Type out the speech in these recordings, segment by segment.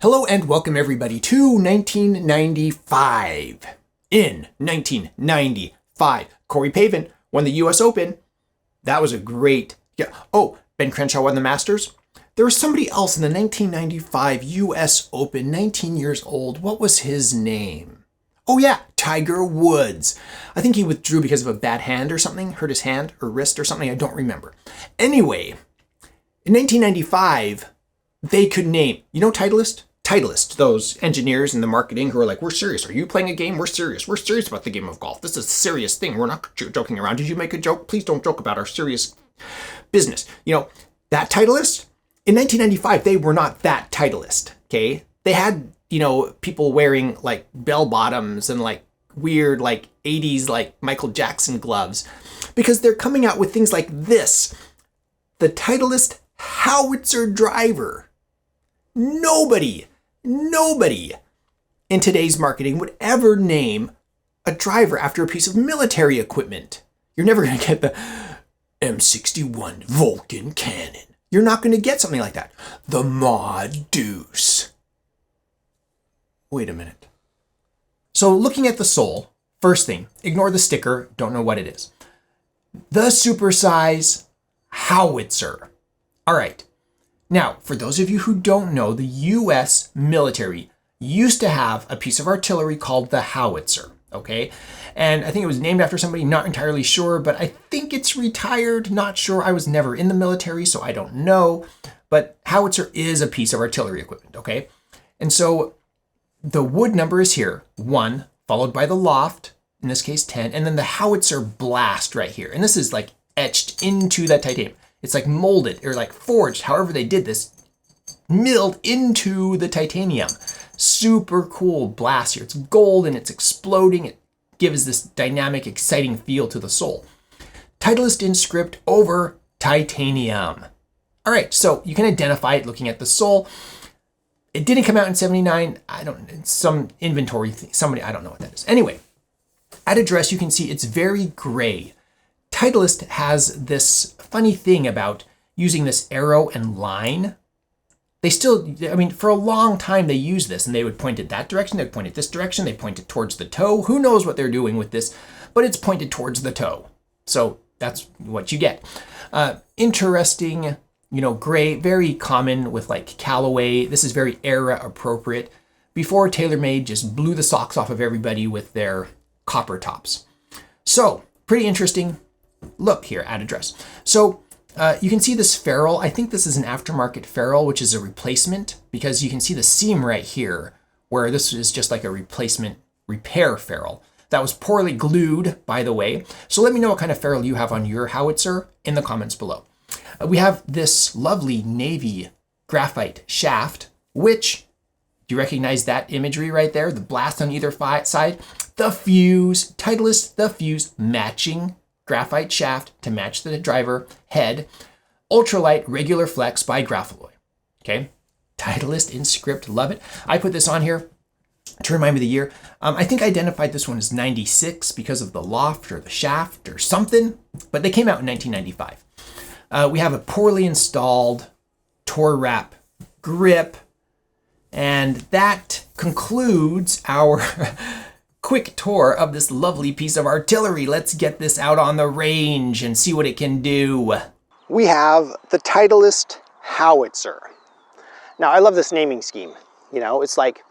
Hello and welcome everybody to 1995. In 1995, Corey Pavin won the US Open. That was a great... Oh, Ben Crenshaw won the Masters. There was somebody else in the 1995 US Open, 19 years old. What was his name? Oh yeah, Tiger Woods. I think he withdrew because of a bad hand or something. Hurt his hand or wrist or something. I don't remember. Anyway, in 1995, they could name... You know Titleist? Titleist, those engineers in the marketing who are like, we're serious. Are you playing a game? We're serious. We're serious about the game of golf. This is a serious thing. We're not joking around. Did you make a joke? Please don't joke about our serious business. You know, that Titleist, in 1995, they were not that Titleist, okay? They had, you know, people wearing like bell bottoms and like weird like 80s like Michael Jackson gloves because they're coming out with things like this. The Titleist Howitzer driver. Nobody in today's marketing would ever name a driver after a piece of military equipment. You're never going to get the M61 Vulcan cannon. You're not going to get something like that. The Mod Deuce. Wait a minute. So looking at the sole, first thing, ignore the sticker, don't know what it is. The Supersize Howitzer. All right. Now, for those of you who don't know, the U.S. military used to have a piece of artillery called the Howitzer, okay? And I think it was named after somebody, not entirely sure, but I think it's retired, not sure. I was never in the military, so I don't know. But Howitzer is a piece of artillery equipment, okay? And so the wood number is here, 1, followed by the loft, in this case 10, and then the Howitzer blast right here. And this is like etched into that titanium. It's like molded or like forged, however they did this, milled into the titanium. Super cool blast here. It's gold and it's exploding. It gives this dynamic, exciting feel to the sole. Titleist in script over titanium. All right, so you can identify it looking at the sole. It didn't come out in 79. It's some inventory thing. I don't know what that is. Anyway, at address, you can see it's very gray. Titleist has this funny thing about using this arrow and line. They still, I mean, for a long time they used this and they would point it that direction, they would point it this direction, they point it towards the toe. Who knows what they're doing with this, but it's pointed towards the toe. So that's what you get. Interesting, you know, gray, very common with like Callaway. This is very era appropriate. Before TaylorMade just blew the socks off of everybody with their copper tops. So pretty interesting. Look here at address. So you can see this ferrule. I think this is an aftermarket ferrule, which is a replacement because you can see the seam right here where this is just like a replacement repair ferrule. That was poorly glued, by the way. So let me know what kind of ferrule you have on your Howitzer in the comments below. We have this lovely navy graphite shaft, which, do you recognize that imagery right there? The blast on either side. The fuse, Titleist, the fuse, matching graphite shaft to match the driver head, ultralight regular flex by Graphaloy. Okay, Titleist in script, love it. I put this on here to remind me of the year. I think I identified this one as 96 because of the loft or the shaft or something, but they came out in 1995. We have a poorly installed Tour Wrap grip, and that concludes our quick tour of this lovely piece of artillery. Let's get this out on the range and see what it can do. We have the Titleist Howitzer. Now, I love this naming scheme. You know, it's like,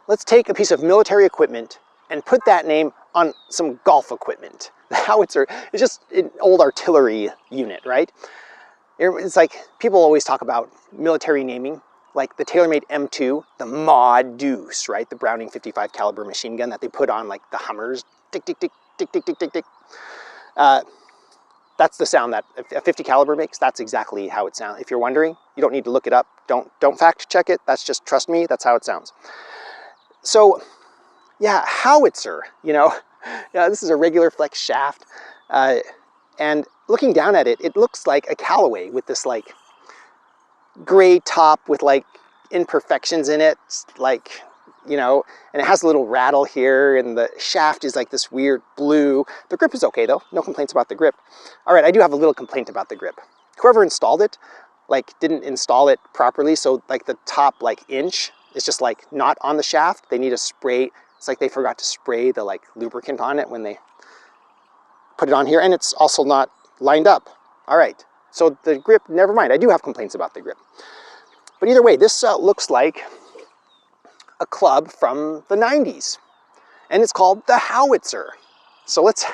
let's take a piece of military equipment and put that name on some golf equipment. The Howitzer is just an old artillery unit, right? It's like, people always talk about military naming, like the TaylorMade M2, the Mod Deuce, right? The Browning 55 caliber machine gun that they put on like the Hummers. Tick, tick, tick, tick, tick, tick, tick, tick. That's the sound that a 50 caliber makes. That's exactly how it sounds. If you're wondering, you don't need to look it up. Don't fact check it. That's just, trust me, that's how it sounds. So yeah, Howitzer, you know, yeah, this is a regular flex shaft. And looking down at it, it looks like a Callaway with this like gray top with like imperfections in it, like, you know, and it has a little rattle here, and the shaft is like this weird blue. The grip is okay though, no complaints about the grip. All right, I do have a little complaint about the grip. Whoever installed it, like, didn't install it properly, so like the top like inch is just like not on the shaft. They need to spray. It's like they forgot to spray the like lubricant on it when they put it on here, and it's also not lined up. All right, so the grip, never mind. I do have complaints about the grip. But either way, this looks like a club from the 90s, and it's called the Howitzer. So let's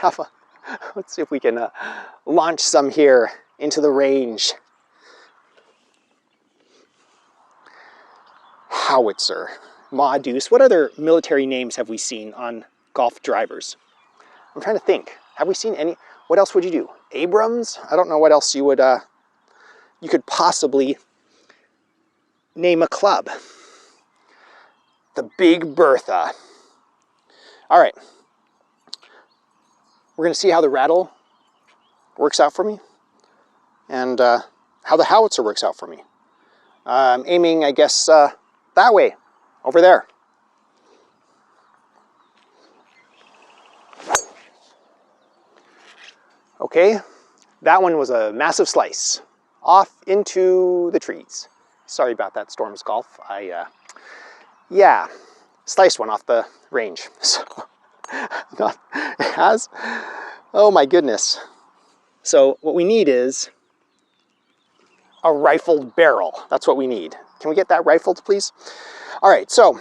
see if we can launch some here into the range. Howitzer, Ma Deuce. What other military names have we seen on golf drivers? I'm trying to think. Have we seen any? What else would you do? Abrams? I don't know what else you would, you could possibly name a club. The Big Bertha. All right. We're going to see how the rattle works out for me and how the Howitzer works out for me. I'm aiming, I guess, that way, over there. Okay, that one was a massive slice off into the trees. Sorry about that, Storms Golf. Yeah, sliced one off the range. So, it has, oh my goodness. So what we need is a rifled barrel. That's what we need. Can we get that rifled, please? All right, so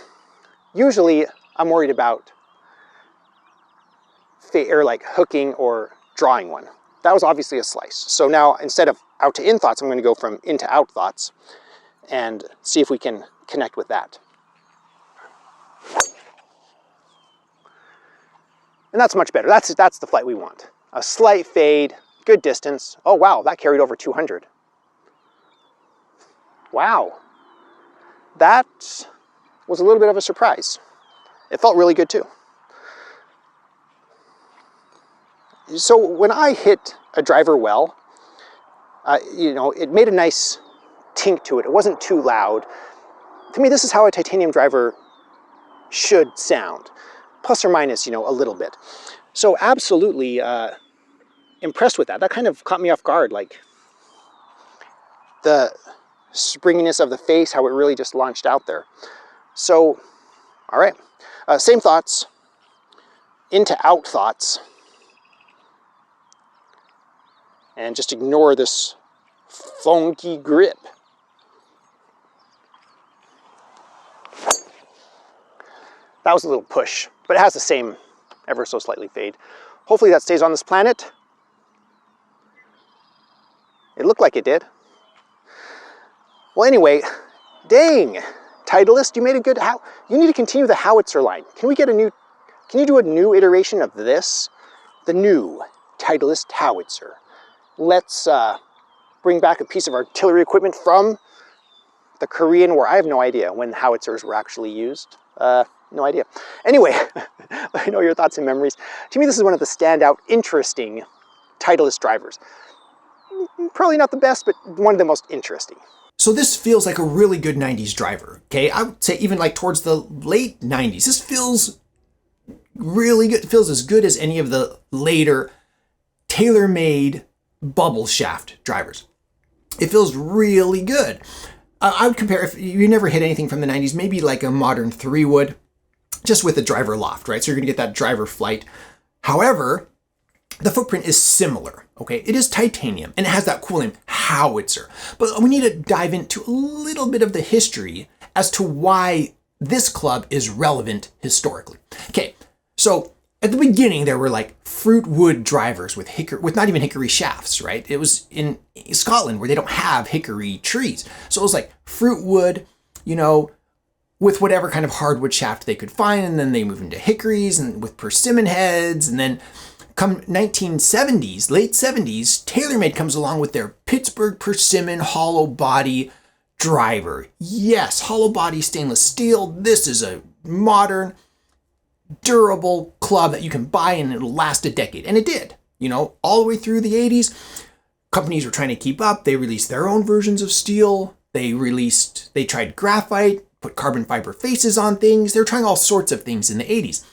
usually I'm worried about like hooking or drawing one. That was obviously a slice. So now instead of out to in thoughts, I'm going to go from in to out thoughts and see if we can connect with that. And that's much better. That's the flight we want. A slight fade, good distance. Oh wow, that carried over 200. Wow. That was a little bit of a surprise. It felt really good too. So when I hit a driver well, it made a nice tink to it. It wasn't too loud. To me, this is how a titanium driver should sound, plus or minus, a little bit. So absolutely impressed with that. That kind of caught me off guard, like the springiness of the face, how it really just launched out there. So, all right, same thoughts, into out thoughts. And just ignore this funky grip. That was a little push, but it has the same ever so slightly fade. Hopefully that stays on this planet. It looked like it did. Well, anyway, dang, Titleist, you made a good, you need to continue the Howitzer line. Can you do a new iteration of this? The new Titleist Howitzer. Let's bring back a piece of artillery equipment from the Korean War. I have no idea when howitzers were actually used. No idea. Anyway, let me know your thoughts and memories. To me, this is one of the standout, interesting Titleist drivers. Probably not the best, but one of the most interesting. So this feels like a really good 90s driver, okay? I would say even like towards the late 90s. This feels really good. It feels as good as any of the later tailor-made bubble shaft drivers. It feels really good. I would compare, if you never hit anything from the 90s, maybe like a modern 3 wood, just with a driver loft, right? So you're gonna get that driver flight. However, the footprint is similar, okay? It is titanium, and it has that cool name, Howitzer. But we need to dive into a little bit of the history as to why this club is relevant historically. Okay, so at the beginning, there were like fruit wood drivers with not even hickory shafts, right? It was in Scotland where they don't have hickory trees. So it was like fruit wood, with whatever kind of hardwood shaft they could find. And then they moved into hickories and with persimmon heads. And then come 1970s, late 70s, TaylorMade comes along with their Pittsburgh persimmon hollow body driver. Yes, hollow body stainless steel. This is a modern, durable club that you can buy and it'll last a decade. And it did, all the way through the 80s. Companies were trying to keep up. They released their own versions of steel. They tried graphite, put carbon fiber faces on things. They were trying all sorts of things in the 80s.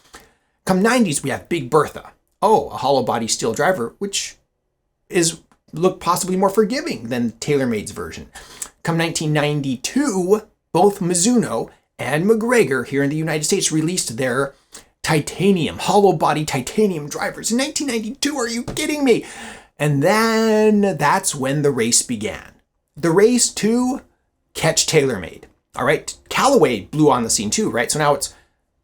Come 90s, we have Big Bertha. Oh, a hollow body steel driver, which look possibly more forgiving than TaylorMade's version. Come 1992, both Mizuno and McGregor here in the United States released their titanium, hollow body titanium drivers in 1992. Are you kidding me? And then that's when the race began. The race to catch TaylorMade. All right, Callaway blew on the scene too, right? So now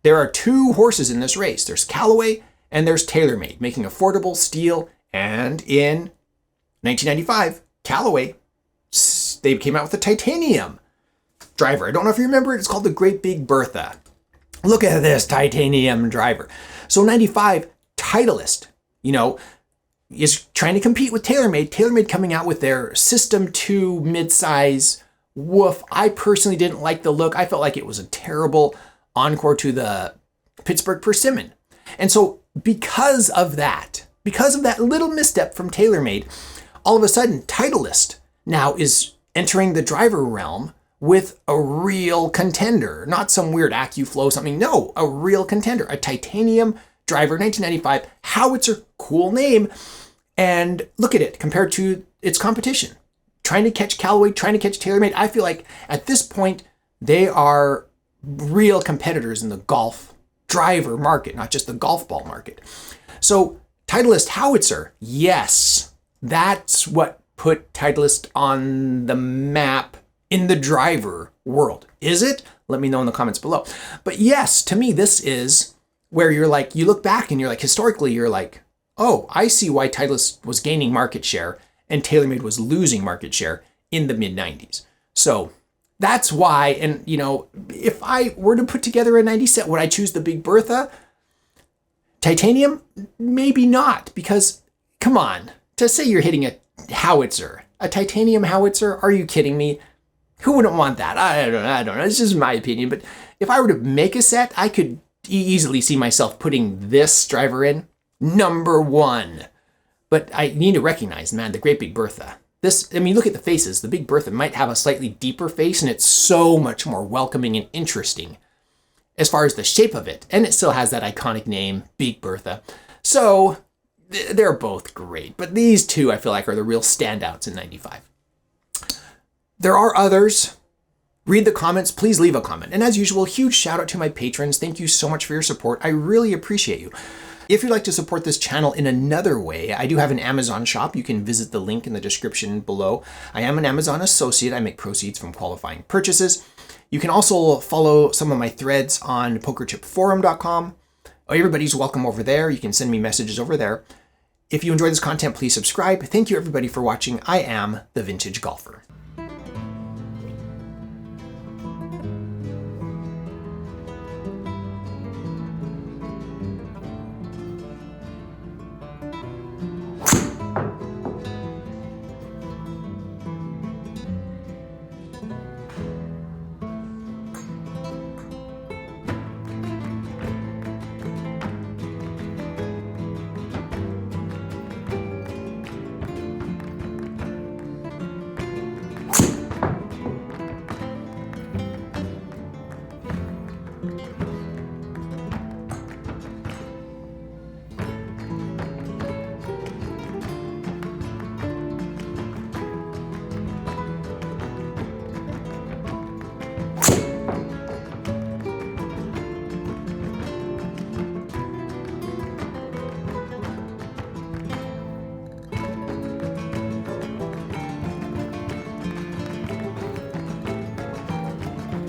there are two horses in this race. There's Callaway and there's TaylorMade, making affordable steel. And in 1995, Callaway, they came out with a titanium driver. I don't know if you remember it. It's called the Great Big Bertha. Look at this titanium driver. So 95, Titleist, is trying to compete with TaylorMade. TaylorMade coming out with their System 2 midsize. Woof. I personally didn't like the look. I felt like it was a terrible encore to the Pittsburgh Persimmon. And so because of that little misstep from TaylorMade, all of a sudden Titleist now is entering the driver realm with a real contender, not some weird AccuFlow something. No, a real contender, a titanium driver, 1995 Howitzer, cool name. And look at it compared to its competition. Trying to catch Callaway, trying to catch TaylorMade. I feel like at this point, they are real competitors in the golf driver market, not just the golf ball market. So Titleist Howitzer, yes, that's what put Titleist on the map in the driver world. Is it? Let me know in the comments below. But yes, to me, this is where you're like, you look back and you're like, historically, you're like, oh, I see why Titleist was gaining market share and TaylorMade was losing market share in the mid 90s. So that's why, and if I were to put together a 90 set, would I choose the Big Bertha? Titanium? Maybe not, because come on, to say you're hitting a howitzer, a titanium howitzer, are you kidding me? Who wouldn't want that? I don't know. It's just my opinion, but if I were to make a set, I could easily see myself putting this driver in number one. But I need to recognize, man, the Great Big Bertha. Look at the faces. The Big Bertha might have a slightly deeper face, and it's so much more welcoming and interesting as far as the shape of it. And it still has that iconic name, Big Bertha. So they're both great. But these two, I feel like, are the real standouts in 95. There are others. Read the comments. Please leave a comment. And as usual, huge shout out to my patrons. Thank you so much for your support. I really appreciate you. If you'd like to support this channel in another way, I do have an Amazon shop. You can visit the link in the description below. I am an Amazon associate. I make proceeds from qualifying purchases. You can also follow some of my threads on pokerchipforum.com. Everybody's welcome over there. You can send me messages over there. If you enjoy this content, please subscribe. Thank you everybody for watching. I am the Vintage Golfer.